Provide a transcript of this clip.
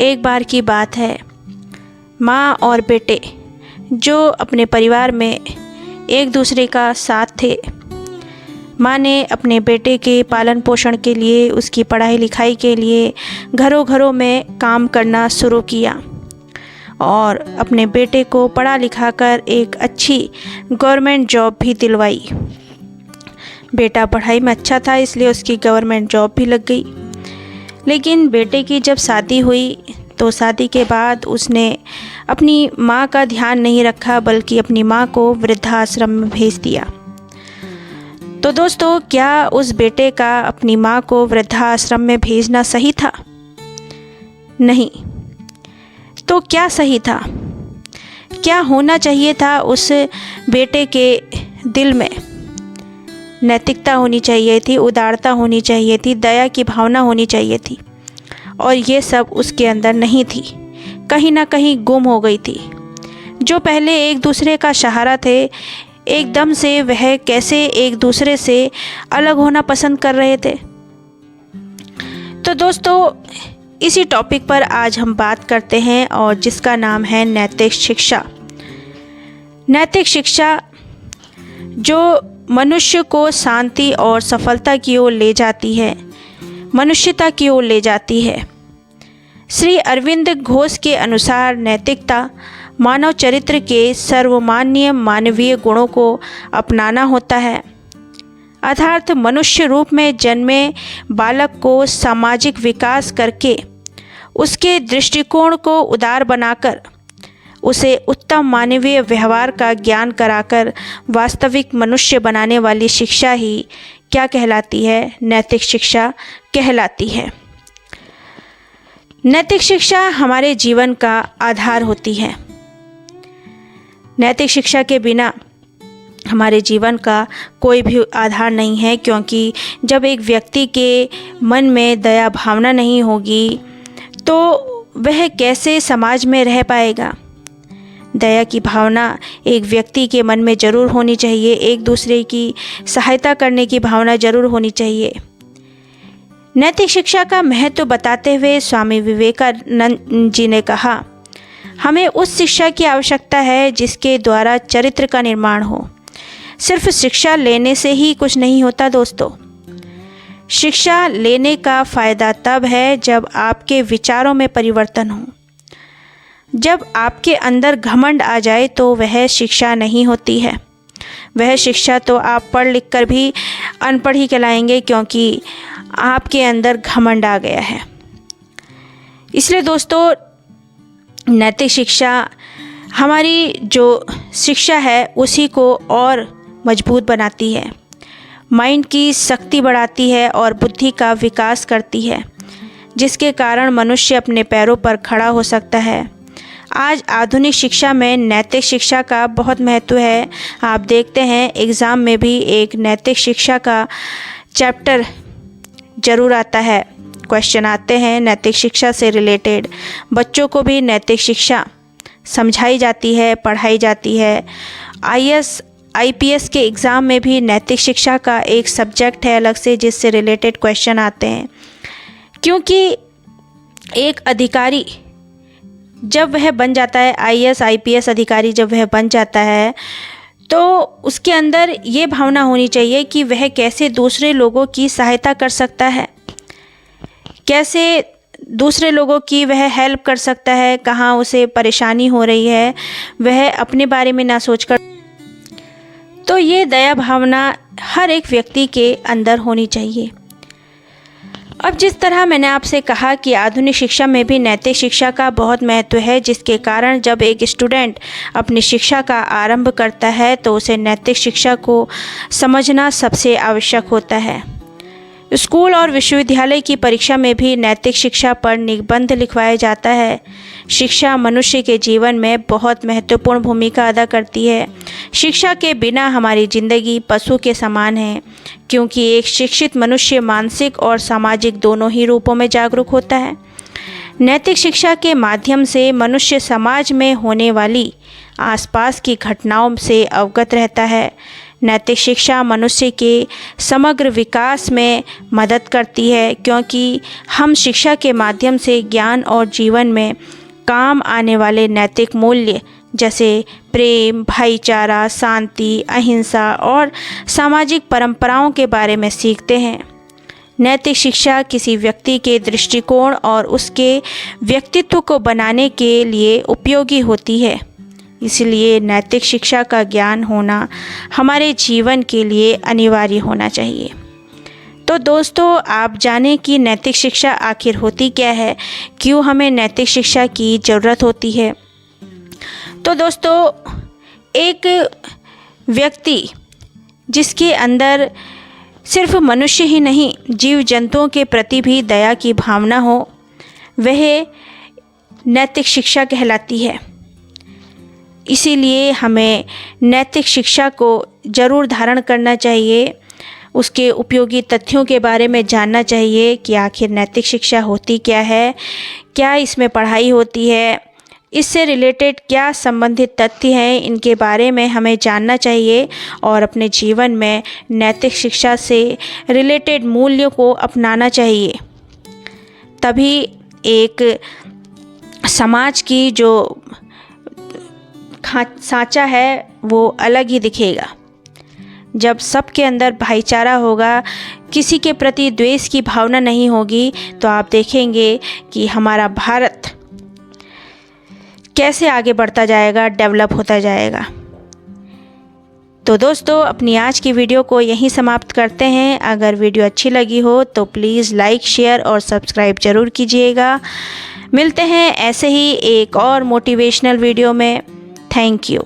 एक बार की बात है, माँ और बेटे जो अपने परिवार में एक दूसरे का साथ थे। माँ ने अपने बेटे के पालन पोषण के लिए, उसकी पढ़ाई लिखाई के लिए घरों घरों में काम करना शुरू किया और अपने बेटे को पढ़ा लिखा कर एक अच्छी गवर्नमेंट जॉब भी दिलवाई। बेटा पढ़ाई में अच्छा था, इसलिए उसकी गवर्नमेंट जॉब भी लग गई। लेकिन बेटे की जब शादी हुई तो शादी के बाद उसने अपनी माँ का ध्यान नहीं रखा, बल्कि अपनी माँ को वृद्धाश्रम में भेज दिया। तो दोस्तों, क्या उस बेटे का अपनी माँ को वृद्धाश्रम में भेजना सही था? नहीं। तो क्या सही था? क्या होना चाहिए था उस बेटे के दिल में? नैतिकता होनी चाहिए थी, उदारता होनी चाहिए थी, दया की भावना होनी चाहिए थी, और ये सब उसके अंदर नहीं थी। कहीं ना कहीं गुम हो गई थी। जो पहले एक दूसरे का सहारा थे, एकदम से वह कैसे एक दूसरे से अलग होना पसंद कर रहे थे। तो दोस्तों, इसी टॉपिक पर आज हम बात करते हैं, और जिसका नाम है नैतिक शिक्षा। नैतिक शिक्षा जो मनुष्य को शांति और सफलता की ओर ले जाती है, मनुष्यता की ओर ले जाती है। श्री अरविंद घोष के अनुसार नैतिकता मानव चरित्र के सर्वमान्य मानवीय गुणों को अपनाना होता है, अर्थात मनुष्य रूप में जन्मे बालक को सामाजिक विकास करके उसके दृष्टिकोण को उदार बनाकर उसे उत्तम मानवीय व्यवहार का ज्ञान कराकर वास्तविक मनुष्य बनाने वाली शिक्षा ही क्या कहलाती है? नैतिक शिक्षा कहलाती है। नैतिक शिक्षा हमारे जीवन का आधार होती है। नैतिक शिक्षा के बिना हमारे जीवन का कोई भी आधार नहीं है, क्योंकि जब एक व्यक्ति के मन में दया भावना नहीं होगी तो वह कैसे समाज में रह पाएगा। दया की भावना एक व्यक्ति के मन में ज़रूर होनी चाहिए, एक दूसरे की सहायता करने की भावना ज़रूर होनी चाहिए। नैतिक शिक्षा का महत्व बताते हुए स्वामी विवेकानंद जी ने कहा, हमें उस शिक्षा की आवश्यकता है जिसके द्वारा चरित्र का निर्माण हो। सिर्फ शिक्षा लेने से ही कुछ नहीं होता दोस्तों। शिक्षा लेने का फ़ायदा तब है जब आपके विचारों में परिवर्तन हो। जब आपके अंदर घमंड आ जाए तो वह शिक्षा नहीं होती है। वह शिक्षा तो आप पढ़ लिख कर भी अनपढ़ ही कहलाएंगे, क्योंकि आपके अंदर घमंड आ गया है। इसलिए दोस्तों, नैतिक शिक्षा हमारी जो शिक्षा है उसी को और मजबूत बनाती है, माइंड की शक्ति बढ़ाती है और बुद्धि का विकास करती है, जिसके कारण मनुष्य अपने पैरों पर खड़ा हो सकता है। आज आधुनिक शिक्षा में नैतिक शिक्षा का बहुत महत्व है। आप देखते हैं एग्ज़ाम में भी एक नैतिक शिक्षा का चैप्टर ज़रूर आता है, क्वेश्चन आते हैं नैतिक शिक्षा से रिलेटेड। बच्चों को भी नैतिक शिक्षा समझाई जाती है, पढ़ाई जाती है। IAS IPS के एग्ज़ाम में भी नैतिक शिक्षा का एक सब्जेक्ट है अलग से, जिससे रिलेटेड क्वेश्चन आते हैं। क्योंकि एक अधिकारी जब वह बन जाता है, IAS IPS अधिकारी जब वह बन जाता है, तो उसके अंदर ये भावना होनी चाहिए कि वह कैसे दूसरे लोगों की सहायता कर सकता है, कैसे दूसरे लोगों की वह हेल्प कर सकता है, कहाँ उसे परेशानी हो रही है वह अपने बारे में ना सोचकर। तो ये दया भावना हर एक व्यक्ति के अंदर होनी चाहिए। अब जिस तरह मैंने आपसे कहा कि आधुनिक शिक्षा में भी नैतिक शिक्षा का बहुत महत्व है, जिसके कारण जब एक स्टूडेंट अपनी शिक्षा का आरंभ करता है तो उसे नैतिक शिक्षा को समझना सबसे आवश्यक होता है। स्कूल और विश्वविद्यालय की परीक्षा में भी नैतिक शिक्षा पर निबंध लिखवाया जाता है। शिक्षा मनुष्य के जीवन में बहुत महत्वपूर्ण भूमिका अदा करती है। शिक्षा के बिना हमारी ज़िंदगी पशु के समान है, क्योंकि एक शिक्षित मनुष्य मानसिक और सामाजिक दोनों ही रूपों में जागरूक होता है। नैतिक शिक्षा के माध्यम से मनुष्य समाज में होने वाली आसपास की घटनाओं से अवगत रहता है। नैतिक शिक्षा मनुष्य के समग्र विकास में मदद करती है, क्योंकि हम शिक्षा के माध्यम से ज्ञान और जीवन में काम आने वाले नैतिक मूल्य जैसे प्रेम, भाईचारा, शांति, अहिंसा और सामाजिक परंपराओं के बारे में सीखते हैं। नैतिक शिक्षा किसी व्यक्ति के दृष्टिकोण और उसके व्यक्तित्व को बनाने के लिए उपयोगी होती है। इसलिए नैतिक शिक्षा का ज्ञान होना हमारे जीवन के लिए अनिवार्य होना चाहिए। तो दोस्तों, आप जानें कि नैतिक शिक्षा आखिर होती क्या है, क्यों हमें नैतिक शिक्षा की ज़रूरत होती है। तो दोस्तों, एक व्यक्ति जिसके अंदर सिर्फ मनुष्य ही नहीं, जीव जंतुओं के प्रति भी दया की भावना हो, वह नैतिक शिक्षा कहलाती है। इसीलिए हमें नैतिक शिक्षा को ज़रूर धारण करना चाहिए, उसके उपयोगी तथ्यों के बारे में जानना चाहिए कि आखिर नैतिक शिक्षा होती क्या है, क्या इसमें पढ़ाई होती है, इससे रिलेटेड क्या संबंधित तथ्य हैं, इनके बारे में हमें जानना चाहिए और अपने जीवन में नैतिक शिक्षा से रिलेटेड मूल्यों को अपनाना चाहिए। तभी एक समाज की जो सांचा है वो अलग ही दिखेगा। जब सबके अंदर भाईचारा होगा, किसी के प्रति द्वेष की भावना नहीं होगी, तो आप देखेंगे कि हमारा भारत कैसे आगे बढ़ता जाएगा, डेवलप होता जाएगा। तो दोस्तों, अपनी आज की वीडियो को यहीं समाप्त करते हैं। अगर वीडियो अच्छी लगी हो तो प्लीज़ लाइक, शेयर और सब्सक्राइब ज़रूर कीजिएगा। मिलते हैं ऐसे ही एक और मोटिवेशनल वीडियो में। Thank you.